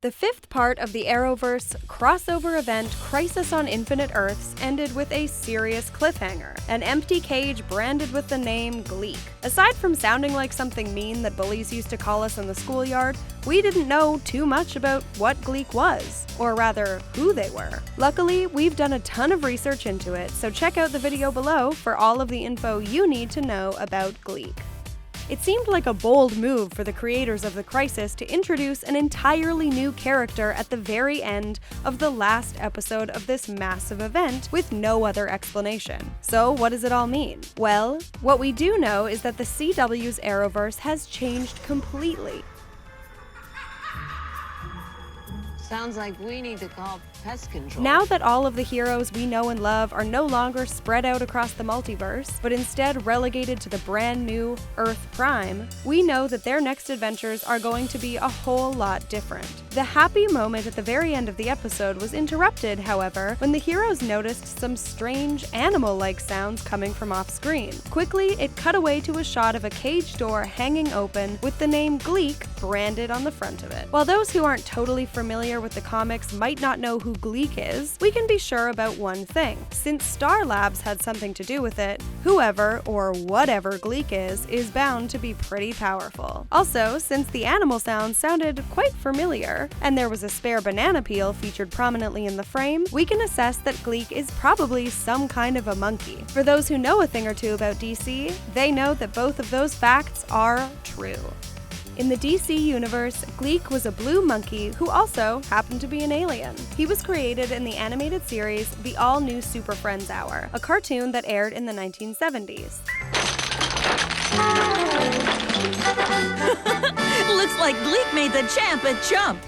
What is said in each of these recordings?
The fifth part of the Arrowverse crossover event Crisis on Infinite Earths ended with a serious cliffhanger, an empty cage branded with the name Gleek. Aside from sounding like something mean that bullies used to call us in the schoolyard, we didn't know too much about what Gleek was, or rather, who they were. Luckily, we've done a ton of research into it, so check out the video below for all of the info you need to know about Gleek. It seemed like a bold move for the creators of the Crisis to introduce an entirely new character at the very end of the last episode of this massive event with no other explanation. So what does it all mean? Well, what we do know is that the CW's Arrowverse has changed completely. Sounds like we need to call pest control. Now that all of the heroes we know and love are no longer spread out across the multiverse, but instead relegated to the brand new Earth Prime, we know that their next adventures are going to be a whole lot different. The happy moment at the very end of the episode was interrupted, however, when the heroes noticed some strange animal-like sounds coming from off-screen. Quickly, it cut away to a shot of a cage door hanging open with the name Gleek branded on the front of it. While those who aren't totally familiar with the comics might not know who Gleek is, we can be sure about one thing. Since Star Labs had something to do with it, whoever or whatever Gleek is bound to be pretty powerful. Also, since the animal sounds sounded quite familiar, and there was a spare banana peel featured prominently in the frame, we can assess that Gleek is probably some kind of a monkey. For those who know a thing or two about DC, they know that both of those facts are true. In the DC universe, Gleek was a blue monkey who also happened to be an alien. He was created in the animated series The All-New Super Friends Hour, a cartoon that aired in the 1970s. Looks like Gleek made the champ a jump!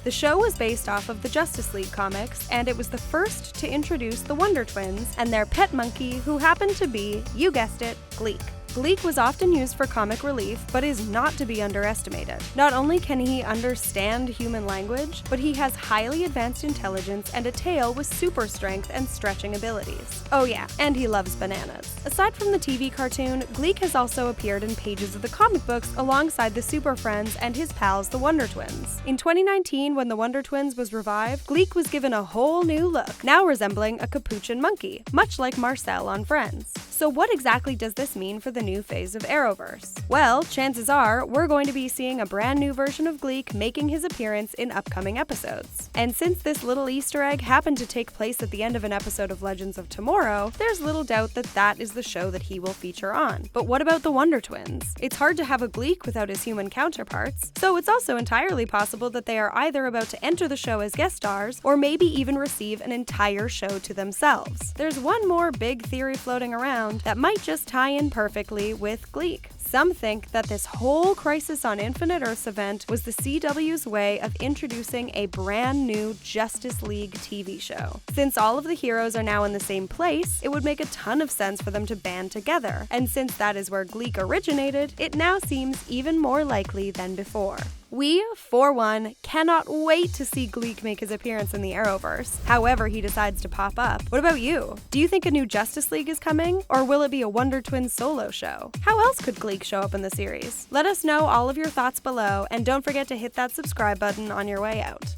The show was based off of the Justice League comics, and it was the first to introduce the Wonder Twins and their pet monkey who happened to be, you guessed it, Gleek. Gleek was often used for comic relief, but is not to be underestimated. Not only can he understand human language, but he has highly advanced intelligence and a tail with super strength and stretching abilities. Oh yeah, and he loves bananas. Aside from the TV cartoon, Gleek has also appeared in pages of the comic books alongside the Super Friends and his pals, the Wonder Twins. In 2019, when the Wonder Twins was revived, Gleek was given a whole new look, now resembling a capuchin monkey, much like Marcel on Friends. So what exactly does this mean for the new phase of Arrowverse? Well, chances are we're going to be seeing a brand new version of Gleek making his appearance in upcoming episodes. And since this little Easter egg happened to take place at the end of an episode of Legends of Tomorrow, there's little doubt that that is the show that he will feature on. But what about the Wonder Twins? It's hard to have a Gleek without his human counterparts, so it's also entirely possible that they are either about to enter the show as guest stars, or maybe even receive an entire show to themselves. There's one more big theory floating around that might just tie in perfectly with Gleek. Some think that this whole Crisis on Infinite Earths event was the CW's way of introducing a brand new Justice League TV show. Since all of the heroes are now in the same place, it would make a ton of sense for them to band together, and since that is where Gleek originated, it now seems even more likely than before. We, for one, cannot wait to see Gleek make his appearance in the Arrowverse, however he decides to pop up. What about you? Do you think a new Justice League is coming, or will it be a Wonder Twins solo show? How else could Gleek show up in the series? Let us know all of your thoughts below, and don't forget to hit that subscribe button on your way out.